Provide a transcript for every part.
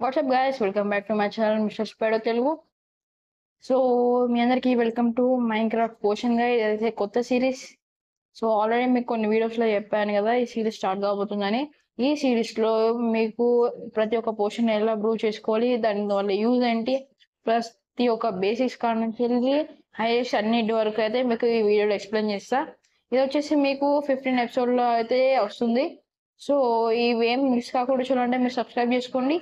WhatsApp guys welcome back to my channel mister Spydo Telugu. So మీ అందరికీ welcome to Minecraft potion guide. ఇదైతే కొత్త series. So already మీకు కొన్ని వీడియోస్లో చెప్పాను కదా ఈ సిరీస్ స్టార్ట్ కాబోతుందని. ఈ సిరీస్లో మీకు ప్రతి ఒక్క పోషన్ ఎలా బ్రూ చేసుకోవాలి, దాని వల్ల యూజ్ ఏంటి, ప్రతి ఒక్క బేసిక్స్ కాడ నుంచి వెళ్ళి హైయెస్ట్ అన్నిటి వరకు అయితే మీకు ఈ వీడియోలో ఎక్స్ప్లెయిన్ చేస్తా. ఇది వచ్చేసి మీకు 15 ఎపిసోడ్లో అయితే వస్తుంది. సో ఇవేం మిస్ కాకుండా చూడాలంటే మీరు సబ్స్క్రైబ్ చేసుకోండి.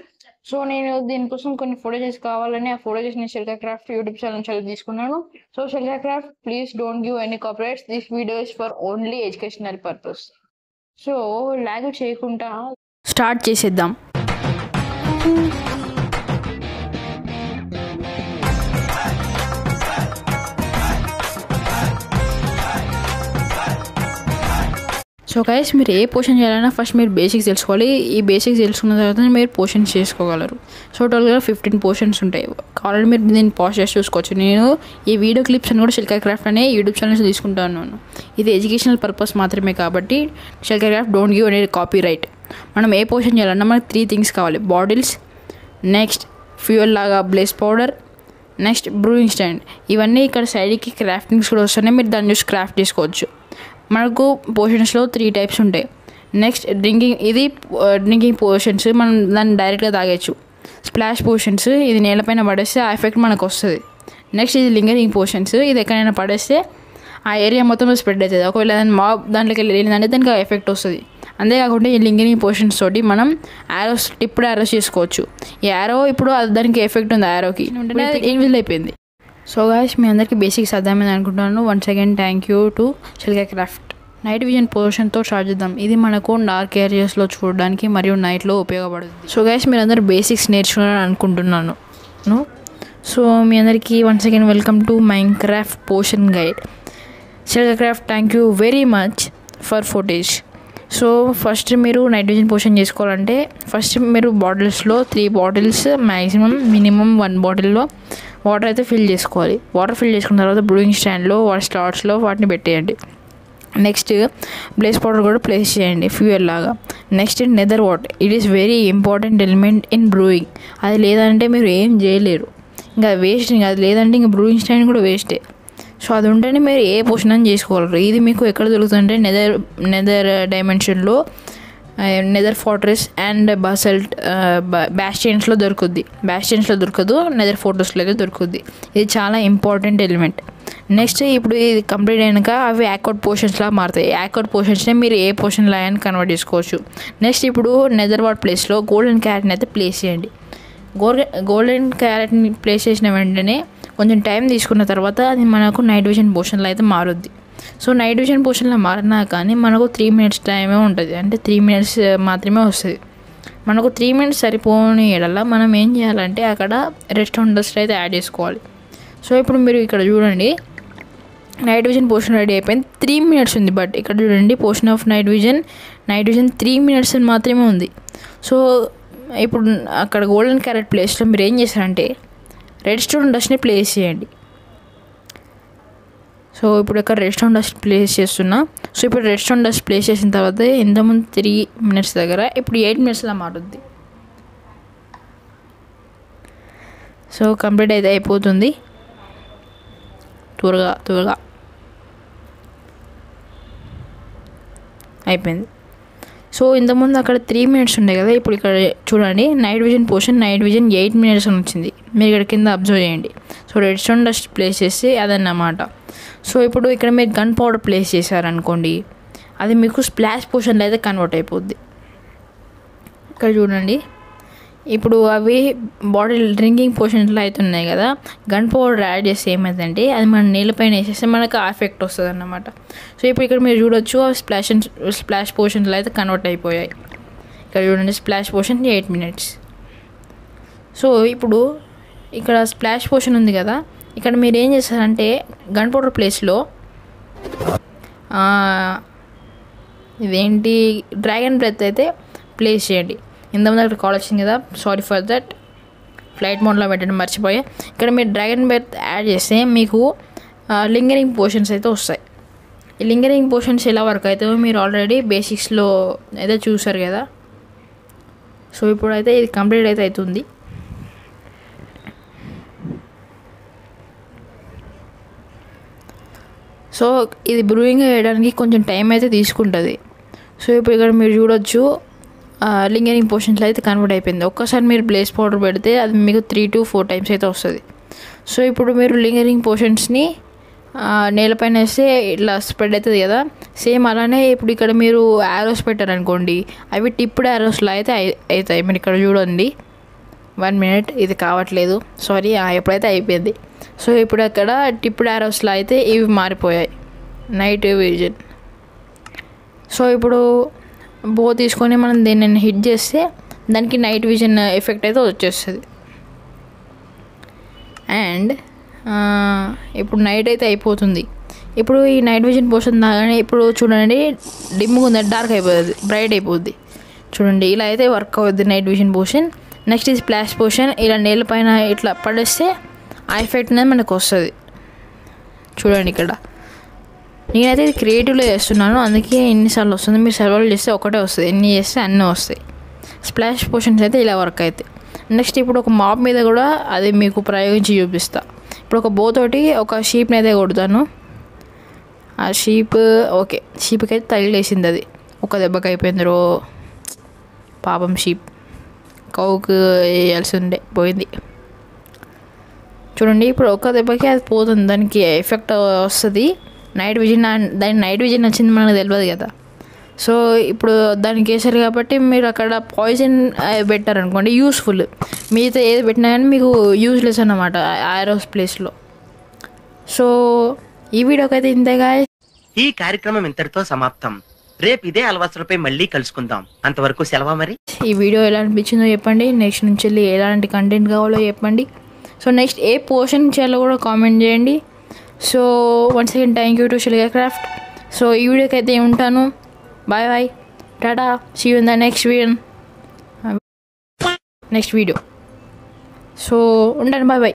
సో నేను దీనికోసం కొన్ని ఫోటోజెస్ కావాలని ఆ ఫోటోజెస్ నేను షెల్కా క్రాఫ్ట్ యూట్యూబ్ ఛానల్ నుంచి తీసుకున్నాను. So Shelka Craft please don't give any copyrights. This video is for only educational purpose. So log చేయకుండా స్టార్ట్ చేసేద్దాం. సో గైస్ మీరు ఏ పోషన్ చేయాలన్నా ఫస్ట్ మీరు బేసిక్స్ తెలుసుకోవాలి. ఈ బేసిక్స్ తెలుసుకున్న తర్వాత మీరు పోషన్స్ చేసుకోగలరు. సో టోటల్గా 15 పోషన్స్ ఉంటాయి. కావాలంటే మీరు దీన్ని పాజ్ చేసి చూసుకోవచ్చు. నేను ఈ వీడియో క్లిప్స్ అని కూడా షెల్కా క్రాఫ్ట్ అనే యూట్యూబ్ ఛానల్స్ తీసుకుంటాను. ఇది ఎడ్యుకేషనల్ పర్పస్ మాత్రమే కాబట్టి షెల్కా క్రాఫ్ట్ డోంట్ గివ్ అనేది కాపీ రైట్. మనం ఏ పోషన్ చేయాలన్నా మనకు 3 థింగ్స్ కావాలి. బాటిల్స్, నెక్స్ట్ ఫ్యూయల్ లాగా బ్లేస్ పౌడర్, నెక్స్ట్ బ్రూయింగ్ స్టాండ్. ఇవన్నీ ఇక్కడ సైడ్కి క్రాఫ్టింగ్స్ కూడా వస్తున్నాయి. మీరు దాన్ని చూసి క్రాఫ్ట్ చేసుకోవచ్చు. మనకు పోషన్స్లో 3 టైప్స్ ఉంటాయి. నెక్స్ట్ డ్రింకింగ్ పోషన్స్, మనం దాన్ని డైరెక్ట్గా తాగేచ్చు. స్ప్లాష్ పోషన్స్, ఇది నేలపైన పడేస్తే ఆ ఎఫెక్ట్ మనకు వస్తుంది. నెక్స్ట్ ఇది లింగరింగ్ పోషన్స్, ఇది ఎక్కడైనా పడేస్తే ఆ ఏరియా మొత్తం స్ప్రెడ్ అవుతుంది. ఒకవేళ దాంట్లోకి వెళ్ళిందంటే దానికి ఆ ఎఫెక్ట్ వస్తుంది. అంతేకాకుండా ఈ లింగరింగ్ పోషన్స్ తోటి మనం టిప్పుడు యారోస్ చేసుకోవచ్చు. ఈ యారో ఇప్పుడు దానికి ఎఫెక్ట్ ఉంది, యారోకి ఇన్విజిబుల్ అయిపోయింది. సో గాయ్స్ మీ అందరికీ బేసిక్స్ అర్థమైంది అనుకుంటున్నాను. Once again thank you to Shelka Craft. Night vision పొజిషన్తో స్టార్ట్ చేద్దాం. ఇది మనకు డార్క్ ఏరియాస్లో చూడడానికి మరియు నైట్లో ఉపయోగపడుతుంది. సో గాయ్స్ మీరు అందరూ బేసిక్స్ నేర్చుకున్నారని అనుకుంటున్నాను. సో మీ అందరికీ once again welcome to Minecraft potion guide. Shelka Craft thank you very much for footage. So first మీరు నైట్ విజన్ పోషన్ చేసుకోవాలంటే ఫస్ట్ మీరు బాటిల్స్లో 3 బాటిల్స్ మినిమం 1 బాటిల్లో వాటర్ అయితే ఫిల్ చేసుకోవాలి. వాటర్ ఫిల్ చేసుకున్న తర్వాత బ్రూయింగ్ స్టాండ్లో స్లాట్స్లో వాటిని పెట్టేయండి. నెక్స్ట్ బ్లేస్ పౌడర్ కూడా ప్లేస్ చేయండి ఫ్యూయల్ లాగా. Next Nether what, it is very important element in brewing. అది లేదంటే మీరు ఏం చేయలేరు. ఇంకా వేస్ట్, ఇంకా అది లేదంటే ఇంకా బ్రూయింగ్ స్టాండ్ కూడా వేస్టే. సో అది ఉంటేనే మీరు ఏ పోషన్ అని చేసుకోగలరు. ఇది మీకు ఎక్కడ దొరుకుతుందంటే నెదర్ డైమెన్షన్లో నెదర్ ఫోర్ట్రెస్ అండ్ బాసల్ట్ బ్యాస్టియన్స్లో దొరుకుద్ది. బ్యాస్టియన్స్లో దొరకదు, నెదర్ ఫోర్ట్రెస్లో అయితే దొరుకుద్ది. ఇది చాలా ఇంపార్టెంట్ ఎలిమెంట్. నెక్స్ట్ ఇప్పుడు ఇది కంప్లీట్ అయినాక అవి యాక్వర్డ్ పోషన్స్లా మారుతాయి. యాక్వర్డ్ పోషన్స్ని మీరు ఏ పోషన్ లాగా కన్వర్ట్ చేసుకోవచ్చు. నెక్స్ట్ ఇప్పుడు నెదర్ వాట్ ప్లేస్లో గోల్డెన్ క్యారెట్ని అయితే ప్లేస్ చేయండి. గోల్డెన్ క్యారెట్ని ప్లేస్ చేసిన వెంటనే కొంచెం టైం తీసుకున్న తర్వాత అది మనకు నైట్ విజన్ పోషన్లో అయితే మారుద్ది. సో నైట్ విజన్ పోషన్లో మారినా కానీ మనకు 3 మినిట్స్ టైమే ఉంటుంది. అంటే 3 మినిట్స్ మాత్రమే వస్తుంది. మనకు 3 మినిట్స్ సరిపోని ఎడల మనం ఏం చేయాలంటే అక్కడ రెస్టారెంట్ డస్ట్ అయితే యాడ్ చేసుకోవాలి. సో ఇప్పుడు మీరు ఇక్కడ చూడండి, నైట్ విజన్ పోషన్ రెడీ అయిపోయింది. 3 మినిట్స్ ఉంది. బట్ ఇక్కడ చూడండి portion of night vision 3 minutes అని మాత్రమే ఉంది. సో ఇప్పుడు అక్కడ గోల్డెన్ క్యారెట్ ప్లేస్లో మీరు ఏం చేస్తారంటే రెడ్ స్టోన్ డస్ట్ని ప్లేస్ చేయండి. సో ఇప్పుడు ఇక్కడ రెడ్ స్టోన్ డస్ట్ ప్లేస్ చేస్తున్నా. సో ఇప్పుడు రెడ్ స్టోన్ డస్ట్ ప్లేస్ చేసిన తర్వాత ఇంతకుముందు 3 మినిట్స్ దగ్గర ఇప్పుడు 8 మినిట్స్లా మారుద్ది. సో కంప్లీట్ అయితే అయిపోతుంది త్వరగా అయిపోయింది. సో ఇంతకుముందు అక్కడ 3 మినిట్స్ ఉండే కదా, ఇప్పుడు ఇక్కడ చూడండి నైట్ విజన్ పోషన్ 8 మినిట్స్ అని వచ్చింది. మీరు ఇక్కడ కింద అబ్జర్వ్ చేయండి. So red stone dust place చేసి అదన్నమాట. సో ఇప్పుడు ఇక్కడ మీరు గన్ పౌడర్ ప్లేస్ చేశారనుకోండి, అది మీకు స్ప్లాష్ పోషన్లో అయితే కన్వర్ట్ అయిపోద్ది. ఇక్కడ చూడండి ఇప్పుడు అవి బాటిల్ డ్రింకింగ్ పోషన్స్లో అయితే ఉన్నాయి కదా, గన్ పౌడర్ యాడ్ చేస్తే ఏమైందంటే అది మన నీళ్ళపైన వేసేస్తే మనకు ఆ ఎఫెక్ట్ వస్తుంది అన్నమాట. సో ఇప్పుడు ఇక్కడ మీరు చూడొచ్చు స్ప్లాష్ పోషన్స్లో అయితే కన్వర్ట్ అయిపోయాయి. ఇక్కడ చూడండి స్ప్లాష్ పోషన్ 8 మినిట్స్. సో ఇప్పుడు ఇక్కడ స్ప్లాష్ పోషన్ ఉంది కదా, ఇక్కడ మీరు ఏం చేస్తారంటే గన్ పౌడర్ ప్లేస్లో ఇదేంటి డ్రాగన్ బ్రెత్ అయితే ప్లేస్ చేయండి. ఇంతకుముందు అక్కడ కాల్ వచ్చింది కదా, సారీ ఫర్ దట్, ఫ్లైట్ మోడ్లో పెట్టడం మర్చిపోయా. ఇక్కడ మీరు డ్రాగన్ బ్రెత్ యాడ్ చేస్తే మీకు లింగరింగ్ పోషన్స్ అయితే వస్తాయి. ఈ లింగరింగ్ పోషన్స్ ఎలా వర్క్ అవుతాయో మీరు ఆల్రెడీ బేసిక్స్లో అయితే చూసారు కదా. సో ఇప్పుడైతే ఇది కంప్లీట్ అయితే అవుతుంది. సో ఇది బ్రూయింగ్ వేయడానికి కొంచెం టైం అయితే తీసుకుంటుంది. సో ఇప్పుడు ఇక్కడ మీరు చూడొచ్చు లింగరింగ్ పోర్షన్స్లో అయితే కన్వర్ట్ అయిపోయింది. ఒక్కసారి మీరు బ్లేస్ పౌడర్ పెడితే అది మీకు 3 to 4 times అయితే వస్తుంది. సో ఇప్పుడు మీరు లింగరింగ్ పోర్షన్స్ని నేలపైన వేస్తే ఇట్లా స్ప్రెడ్ అవుతుంది కదా, సేమ్ అలానే ఇప్పుడు ఇక్కడ మీరు యారోస్ పెట్టారనుకోండి, అవి టిప్డ్ యారోస్లో అయితే అవుతాయి. మీరు ఇక్కడ చూడండి, 1 minute ఇది కావట్లేదు, సారీ, ఎప్పుడైతే అయిపోయింది. సో ఇప్పుడు అక్కడ టిప్డ్ యారోస్లో అయితే ఇవి మారిపోయాయి, నైట్ విజన్. సో ఇప్పుడు బో తీసుకొని మనం దీన్ని హిట్ చేస్తే దానికి నైట్ విజన్ ఎఫెక్ట్ అయితే వచ్చేస్తుంది. అండ్ ఇప్పుడు నైట్ అయితే అయిపోతుంది. ఇప్పుడు ఈ నైట్ విజన్ పోషన్ దాగానే ఇప్పుడు చూడండి డిమ్గా ఉంది, డార్క్ అయిపోతుంది, బ్రైట్ అయిపోద్ది. చూడండి ఇలా అయితే వర్క్ అవుద్ది నైట్ విజన్ పోషన్. నెక్స్ట్ ఈ స్ప్లాష్ పోషన్ ఇలా నేల పైన ఇట్లా పడేస్తే ఆ ఎఫెక్ట్ అనేది మనకు వస్తుంది. చూడండి ఇక్కడ నేనైతే ఇది క్రియేటివ్లో చేస్తున్నాను, అందుకే ఎన్నిసార్లు వస్తుంది. మీరు సర్వైవల్ చేస్తే ఒకటే వస్తుంది, ఎన్ని చేస్తే అన్నీ వస్తాయి. స్ప్లాష్ పోషన్స్ అయితే ఇలా వర్క్ అవుతాయి. నెక్స్ట్ ఇప్పుడు ఒక మాప్ మీద కూడా అది మీకు ప్రయోగించి చూపిస్తా. ఇప్పుడు ఒక బోతోటి ఒక షీప్ని అయితే కొడతాను. ఆ షీప్కి అయితే తగిలేసింది, అది ఒక దెబ్బకి అయిపోయింది. పాపం షీప్ కౌకు వేయాల్సి ఉండే పోయింది. చూడండి ఇప్పుడు ఒక్క దెబ్బకి అది పోతుంది, దానికి ఎఫెక్ట్ వస్తుంది నైట్ విజన్. దానికి నైట్ విజన్ వచ్చింది మనకు తెలియదు కదా. సో ఇప్పుడు దానికి వేసారు కాబట్టి మీరు అక్కడ పాయిజన్ పెట్టారనుకోండి యూస్ఫుల్, మిగతా ఏది పెట్టినా కానీ మీకు యూజ్లెస్ అన్నమాట ఆరోస్ ప్లేస్లో. సో ఈ వీడియోకి అయితే ఇంతేగా. ఈ కార్యక్రమం ఇంతటితో సమాప్తం. రేపు ఇదే అలవాసులపై మళ్ళీ కలుసుకుందాం. అంతవరకు సెలవా మరి. ఈ వీడియో ఎలా అనిపించిందో చెప్పండి, నెక్స్ట్ నుంచి వెళ్ళి ఎలాంటి కంటెంట్ కావాలో చెప్పండి. సో నెక్స్ట్ ఏ పోర్షన్ చేయాలో కూడా కామెంట్ చేయండి. So once again thank you to Shilga Craft. So ఈ వీడియోకి అయితే ఉంటాను. Bye bye, tata, see you in the next video. So ఉంటాను, బాయ్ బాయ్.